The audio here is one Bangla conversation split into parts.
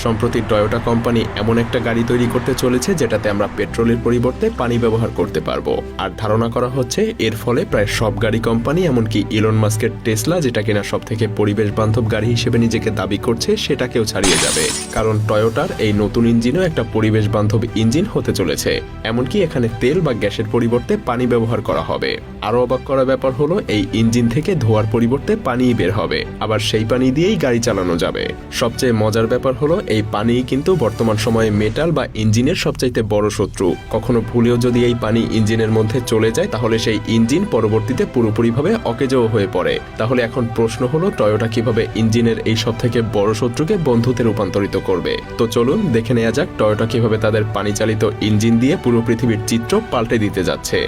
সম্প্রতি টয়োটা কোম্পানি এমন একটা গাড়ি তৈরি করতে চলেছে যেটাতে আমরা পেট্রোলের পরিবর্তে পানি ব্যবহার করতে পারবো। আর ধারণা করা হচ্ছে এর ফলে প্রায় সব গাড়ি কোম্পানি, এমনকি ইলন মাস্কের টেসলা, যেটা কিনা সব থেকে পরিবেশ বান্ধব গাড়ি হিসেবে নিজেকে দাবি করছে, সেটাকেও ছাড়িয়ে যাবে। কারণ টয়োটার এই নতুন ইঞ্জিনও একটা পরিবেশ বান্ধব ইঞ্জিন হতে চলেছে। এমনকি এখানে তেল বা গ্যাসের পরিবর্তে পানি ব্যবহার করা হবে। আরো অবাক করা ব্যাপার হলো এই ইঞ্জিন থেকে ধোয়ার পরিবর্তে পানিই বের হবে, আবার সেই পানি দিয়েই গাড়ি চালানো যাবে। সবচেয়ে মজার ব্যাপার হলো এই পানি কিন্তু বর্তমান সময়ে মেটাল বা ইঞ্জিনের সবচাইতে বড় শত্রু। কখনো ভুলেও যদি এই পানি ইঞ্জিনের মধ্যে চলে যায় তাহলে সেই ইঞ্জিন পরবর্তীতে পুরোপুরিভাবে অকেজো হয়ে পড়ে। তাহলে এখন প্রশ্ন হলো টয়োটা কিভাবে ইঞ্জিনের এই সব থেকে বড় শত্রুকে বন্ধুতে রূপান্তরিত করবে। তো চলুন দেখে নেওয়া যাক টয়োটা কিভাবে তাদের পানি চালিত ইঞ্জিন দিয়ে পুরো পৃথিবীর চিত্র পাল্টে দিতে যাচ্ছে।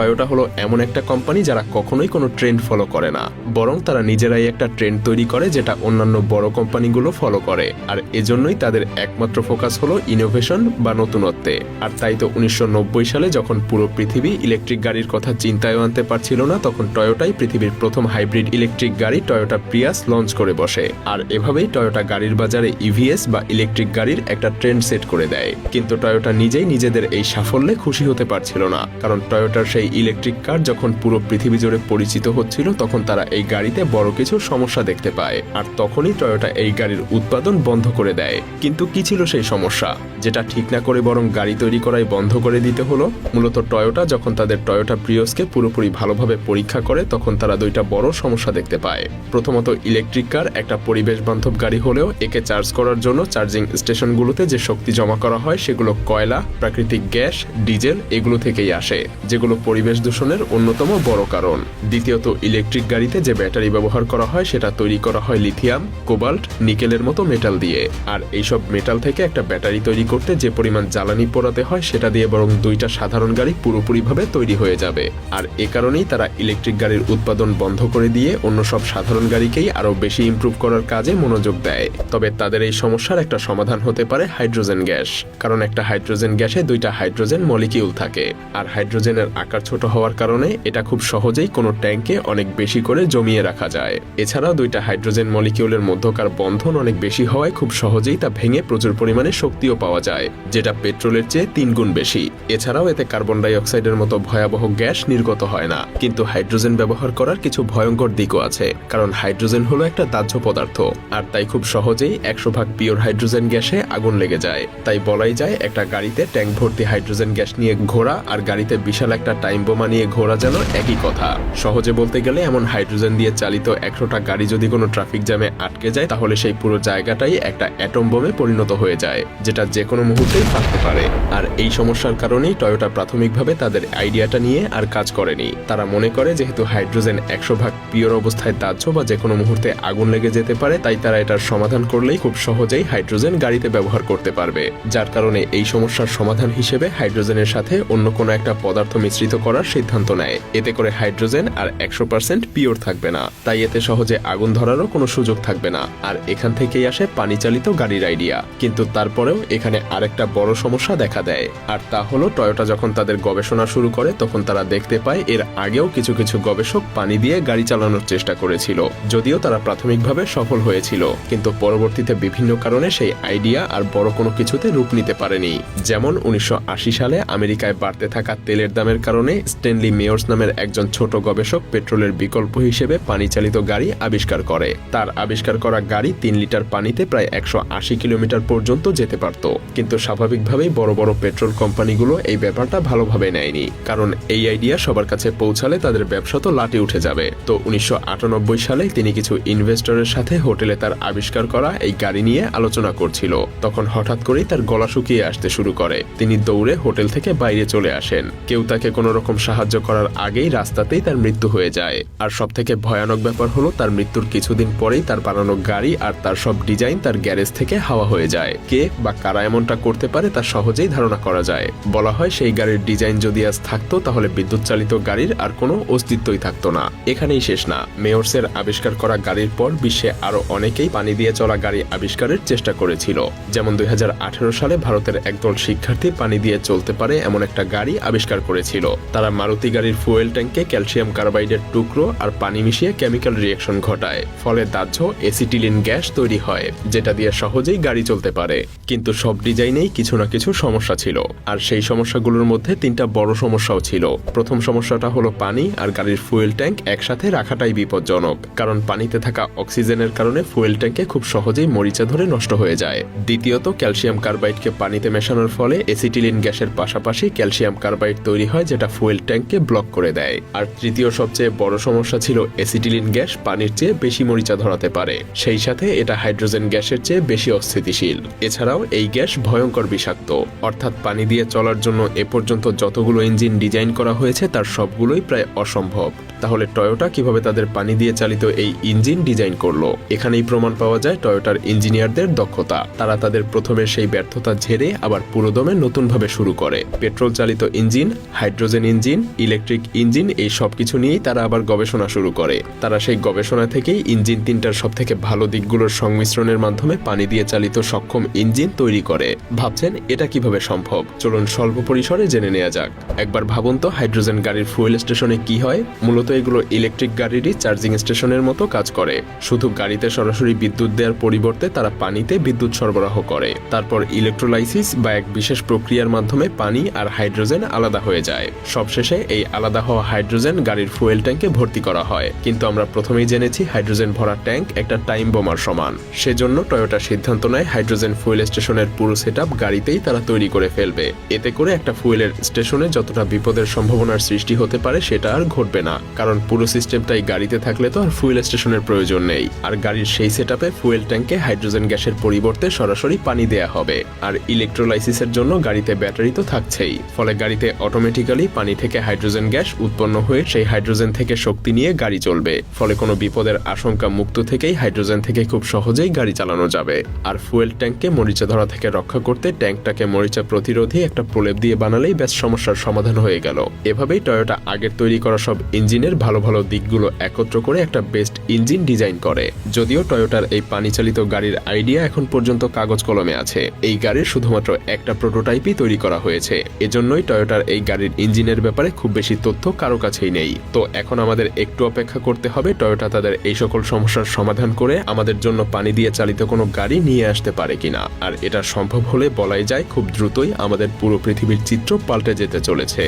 টয়োটা হলো এমন একটা কোম্পানি যারা কখনোই কোনো ট্রেন্ড ফলো করে না, বরং তারা নিজেরাই একটা ট্রেন্ড তৈরি করে যেটা অন্যান্য বড় কোম্পানিগুলো ফলো করে। আর এজন্যই তাদের একমাত্র ফোকাস হলো ইনোভেশন বা নতুনত্বে। আর তাই তো 1990 সালে যখন পুরো পৃথিবী ইলেকট্রিক গাড়ির কথা চিন্তায়ও আনতে পারছিল না, তখন টয়োটাই পৃথিবীর প্রথম হাইব্রিড ইলেকট্রিক গাড়ি টয়োটা প্রিয়াস লঞ্চ করে বসে। আর এভাবেই টয়োটা গাড়ির বাজারে ইভিএস বা ইলেকট্রিক গাড়ির একটা ট্রেন্ড সেট করে দেয়। কিন্তু টয়োটা নিজেই নিজেদের এই সাফল্যে খুশি হতে পারছিল না, কারণ টয়োটার সেই ইলেকট্রিক কার যখন পুরো পৃথিবী জুড়ে পরিচিত হচ্ছিল তখন তারা এই গাড়িতে বড় কিছু সমস্যা দেখতে পায়। আর তখনই টয়োটা এই গাড়ির উৎপাদন বন্ধ করে দেয়। কিন্তু কি ছিল সেই সমস্যা, যেটা ঠিক না করে বরং গাড়ি তৈরি করাই বন্ধ করে দিতে হলো? মূলত টয়োটা যখন তাদের টয়োটা প্রিয়াসকে পুরোপুরি ভালোভাবে পরীক্ষা করে তখন তারা দুইটা বড় সমস্যা দেখতে পায়। প্রথমত, ইলেকট্রিক কার একটা পরিবেশ বান্ধব গাড়ি হলেও একে চার্জ করার জন্য চার্জিং স্টেশনগুলোতে যে শক্তি জমা করা হয় সেগুলো কয়লা, প্রাকৃতিক গ্যাস, ডিজেল এগুলো থেকেই আসে, যেগুলো পরিবেশ দূষণের অন্যতম বড় কারণ। দ্বিতীয়ত, ইলেকট্রিক গাড়িতে যে ব্যাটারি ব্যবহার করা হয় সেটা তৈরি করা হয় লিথিয়াম, কোবাল্ট, নিকেলের মতো মেটাল দিয়ে। আর এইসব মেটাল থেকে একটা ব্যাটারি তৈরি করতে যে পরিমাণ জ্বালানি পোড়াতে হয় সেটা দিয়ে বরং দুইটা সাধারণ গাড়ি পুরোপুরিভাবে তৈরি হয়ে যাবে। আর এ কারণেই তারা ইলেকট্রিক গাড়ির উৎপাদন বন্ধ করে দিয়ে অন্য সব সাধারণ গাড়িকেই আরো বেশি ইমপ্রুভ করার কাজে মনোযোগ দেয়। তবে তাদের এই সমস্যার একটা সমাধান হতে পারে হাইড্রোজেন গ্যাস, কারণ একটা হাইড্রোজেন গ্যাসে দুইটা হাইড্রোজেন মলিকিউল থাকে। আর হাইড্রোজেনের আকার ছোট হওয়ার কারণে এটা খুব সহজেই কোনো ট্যাঙ্কে অনেক বেশি করে জমিয়ে রাখা যায়। এছাড়াও দুইটা হাইড্রোজেন মলিকিউলের মধ্যকার বন্ধন অনেক বেশি হওয়ায় খুব সহজেই তা ভেঙে প্রচুর পরিমাণে শক্তিও পাওয়া যায়, যেটা পেট্রোলের চেয়ে 3 গুণ বেশি। এছাড়াও এতে কার্বন ডাই অক্সাইডের মতো ভয়াবহ গ্যাস নির্গত হয় না। কিন্তু হাইড্রোজেন ব্যবহার করার কিছু ভয়ঙ্কর দিকও আছে, কারণ হাইড্রোজেন হলো একটা দাহ্য পদার্থ। আর তাই খুব সহজেই 100% পিওর হাইড্রোজেন গ্যাসে আগুন লেগে যায়। তাই বলাই যায় একটা গাড়িতে ট্যাঙ্ক ভর্তি হাইড্রোজেন গ্যাস নিয়ে ঘোরা আর গাড়িতে বিশাল একটা টাইম বোমা নিয়ে ঘোরা যেন একই কথা। সহজে বলতে গেলে এমন হাইড্রোজেন দিয়ে চালিত 100টা গাড়ি যদি কোনো ট্রাফিক জ্যামে আটকে যায় তাহলে সেই পুরো জায়গাটাই একটা অ্যাটম বোমে পরিণত হয়ে যায়, যেটা যে কোনো মুহূর্তেই ফাটতে পারে। আর এই সমস্যার কারণেই টয়োটা প্রাথমিকভাবে তাদের আইডিয়াটা নিয়ে আর কাজ করেনি। তারা মনে করে যেহেতু হাইড্রোজেন 100% পিওর অবস্থায় দাহ্য বা যে কোনো মুহূর্তে আগুন লেগে যেতে পারে, তাই তারা এটার সমাধান করলেই খুব সহজেই হাইড্রোজেন গাড়িতে ব্যবহার করতে পারবে। যার কারণে এই সমস্যার সমাধান হিসেবে হাইড্রোজেনের সাথে অন্য কোনো একটা পদার্থ মিশ্রিত করার সিদ্ধান্ত নেয়। এতে করে হাইড্রোজেন আর 100% পিওর থাকবে না, তাই এতে সহজে আগুন ধরারও কোনো সুযোগ থাকবে না। আর এখান থেকেই আসে পানি চালিত গাড়ির আইডিয়া। কিন্তু তারপরেও এখানে আরেকটা বড় সমস্যা দেখা দেয়, আর তা হলো টয়োটা যখন তাদের গবেষণা শুরু করে তখন তারা দেখতে পায় এর আগেও কিছু কিছু গবেষক পানি দিয়ে গাড়ি চালানোর চেষ্টা করেছিল, যদিও তারা প্রাথমিকভাবে সফল হয়েছিল, কিন্তু পরবর্তীতে বিভিন্ন কারণে সেই আইডিয়া আর বড় কোনো কিছুতে রূপ নিতে পারেনি। যেমন 1980 সালে আমেরিকায় বাড়তে থাকা তেলের দামের কারণে স্ট্যানলি মেয়র্স নামের একজন ছোট গবেষক পেট্রোলের বিকল্প হিসেবে পানি চালিত গাড়ি আবিষ্কার করে। তার আবিষ্কার করা গাড়ি 3 লিটার পানিতে প্রায় 180 কিলোমিটার পর্যন্ত যেতে পারত। কিন্তু স্বাভাবিকভাবেই বড় বড় পেট্রোল কোম্পানিগুলো এই ব্যাপারটা ভালোভাবে নেয়নি, কারণ এই আইডিয়া সবার কাছে পৌঁছালে তাদের ব্যবসা তো লাটে উঠে যাবে। তো 1998 সালে তিনি কিছু ইনভেস্টরের সাথে হোটেলে তার আবিষ্কার করা এই গাড়ি নিয়ে আলোচনা করছিল। তখন হঠাৎ করেই তার গলা শুকিয়ে আসতে শুরু করে। তিনি দৌড়ে হোটেল থেকে বাইরে চলে আসেন। কেউ তাকে কোনো রকম সাহায্য করার আগেই রাস্তাতেই তার মৃত্যু হয়ে যায়। আর সব থেকে ভয়ানক ব্যাপার হলো তার মৃত্যুর কিছুদিন পরেই তার বানানো গাড়ি আর তার সব ডিজাইন তার গ্যারেজ থেকে হাওয়া হয়ে যায়। কে বা কারা এমনটা করতে পারে তা সহজেই ধারণা করা যায়। বলা হয় সেই গাড়ির ডিজাইন যদি আজ থাকতো তাহলে বিদ্যুৎ চালিত গাড়ির আর কোনো অস্তিত্বই থাকতো না। এখানেই শেষ না, মেয়র্সের আবিষ্কার করা গাড়ির পর বিশ্বে আরো অনেকেই পানি দিয়ে চলা গাড়ি আবিষ্কারের চেষ্টা করেছিল। যেমন 2018 সালে ভারতের একদল শিক্ষার্থী পানি দিয়ে চলতে পারে এমন একটা গাড়ি আবিষ্কার করেছিল, তারা মারুতি গাড়ির ফুয়েল ট্যাঙ্কে ক্যালসিয়াম কার্বাইডের টুকরো আর পানি মিশিয়ে কেমিক্যাল রিয়েকশন ঘটায়, ফলে দাহ্য এসিটিলিন গ্যাস তৈরি হয়, যেটা দিয়ে সহজেই গাড়ি চলতে পারে। কিন্তু সব ডিজাইনেই কিছু না কিছু সমস্যা ছিল, আর সেই সমস্যাগুলোর মধ্যে 3টা বড় সমস্যাও ছিল। প্রথম সমস্যাটা হলো পানি আর গাড়ির ফুয়েল ট্যাঙ্ক একসাথে রাখাটাই বিপজ্জনক, কারণ পানিতে থাকা অক্সিজেনের কারণে ফুয়েল ট্যাঙ্কে খুব সহজেই মরিচা ধরে নষ্ট হয়ে যায়। দ্বিতীয়ত, ক্যালসিয়াম কার্বাইডকে পানিতে মেশানোর ফলে এসিটিলিন গ্যাসের পাশাপাশি ক্যালসিয়াম কার্বাইড তৈরি হয়, যেটা ফুয়েল ট্যাঙ্ককে ব্লক করে দেয়। আর তৃতীয় সবচেয়ে বড় সমস্যা ছিল এসিটিলিন গ্যাস পানির চেয়ে বেশি মরিচা ধরাতে পারে, সেই সাথে এটা হাইড্রোজেন গ্যাসের চেয়ে বেশি অস্থিতিশীল। এছাড়াও এই গ্যাস ভয়ঙ্কর বিষাক্ত, অর্থাৎ পানি দিয়ে চলার জন্য এ পর্যন্ত যতগুলো ইঞ্জিন ডিজাইন করা হয়েছে তার সবগুলোই প্রায় অসম্ভব। তাহলে টয়োটা কিভাবে তাদের পানি দিয়ে চালিত এই ইঞ্জিন ডিজাইন করলো? এখানেই প্রমাণ পাওয়া যায় টয়োটার ইঞ্জিনিয়ারদের দক্ষতা। তারা তাদের প্রথমে সেই ব্যর্থতা ঝেড়ে আবার পুরোদমে নতুনভাবে শুরু করে। পেট্রোল চালিত engine, hydrogen engine, electric engine, এই সবকিছু নিয়েই তারা আবার গবেষণা শুরু করে। তারা সেই গবেষণা থেকেই ইঞ্জিন 3টার সবথেকে ভালো দিকগুলোর সংমিশ্রণের মাধ্যমে পানি দিয়ে চালিত সক্ষম ইঞ্জিন তৈরি করে। ভাবছেন এটা কিভাবে সম্ভব? চলুন স্বল্প পরিসরে জেনে নেওয়া যাক। একবার ভাবুন তো, হাইড্রোজেন গাড়ির ফুয়েল স্টেশনে কি হয়? মূলত এগুলো ইলেকট্রিক গাড়িরই চার্জিং স্টেশনের মতো কাজ করে। শুধু গাড়িতে সরাসরি বিদ্যুৎ দেওয়ার পরিবর্তে তারা পানিতে বিদ্যুৎ সরবরাহ করে। তারপর ইলেকট্রোলাইসিস বা এক বিশেষ প্রক্রিয়ার মাধ্যমে পানি আর হাইড্রোজেন আলাদা হয়ে যায়। সবশেষে এই আলাদা হওয়া হাইড্রোজেন গাড়ির ফুয়েল ট্যাঙ্কে ভর্তি করা হয়। কিন্তু আমরা প্রথমেই জেনেছি হাইড্রোজেন ভরা ট্যাঙ্ক একটা টাইম বোমার সমান। সেজন্য টয়োটা সিদ্ধান্ত নেয় হাইড্রোজেন ফুয়েল স্টেশনের পুরো সেটআপ গাড়িতেই তারা তৈরি করে ফেলবে। এতে করে একটা ফুয়েলের স্টেশনে যতটা বিপদের সম্ভাবনার সৃষ্টি হতে পারে সেটা আর ঘটবে না, কারণ পুরো সিস্টেমটাই গাড়িতে থাকলে তো আর ফুয়েল স্টেশনের প্রয়োজন নেই। আর গাড়ির সেই সেটআপে ফুয়েল ট্যাঙ্কে হাইড্রোজেন গ্যাসের পরিবর্তে সরাসরি পানি দেয়া হবে। আর ইলেকট্রোলাইসিসের জন্য গাড়িতে ব্যাটারি তো থাকছেই, ফলে গাড়িতে অটোমেটিক্যালি পানি থেকে হাইড্রোজেন গ্যাস উৎপন্ন হয়ে সেই হাইড্রোজেন থেকে শক্তি নিয়ে গাড়ি চলবে। ফলে কোনো বিপদের আশঙ্কা মুক্ত থেকেই হাইড্রোজেন থেকে খুব সহজেই গাড়ি চালানো যাবে। আর ফুয়েল ট্যাঙ্ককে মরিচা ধরা থেকে রক্ষা করতে ট্যাঙ্কটাকে মরিচা প্রতিরোধী একটা প্রলেপ দিয়ে বানালেই ব্যাস সমস্যার সমাধান হয়ে গেল। এভাবেই টয়োটা আগের তৈরি করা সব ইঞ্জিনের ভালো ভালো দিকগুলো একত্র করে একটা বেস্ট ইঞ্জিন ডিজাইন করে। যদিও টয়োটার এই পানি চালিত গাড়ির আইডিয়া এখন পর্যন্ত কাগজ কলমে আছে, এই গাড়ির শুধুমাত্র একটা প্রোটোটাইপই তৈরি করা হয়েছে। এজন্যই টয়োটার এই গাড়ির ইঞ্জিনের ব্যাপারে খুব বেশি তথ্য কারো কাছেই নেই। তো এখন আমাদের একটু অপেক্ষা করতে হবে টয়োটা তাদের এই সকল সমস্যার সমাধান করে আমাদের জন্য পানি দিয়ে চালিত কোনো গাড়ি নিয়ে আসতে পারে কিনা। আর এটা সম্ভব হলে বলাই যায় খুব দ্রুতই আমাদের পুরো পৃথিবীর চিত্র পাল্টে যেতে চলেছে।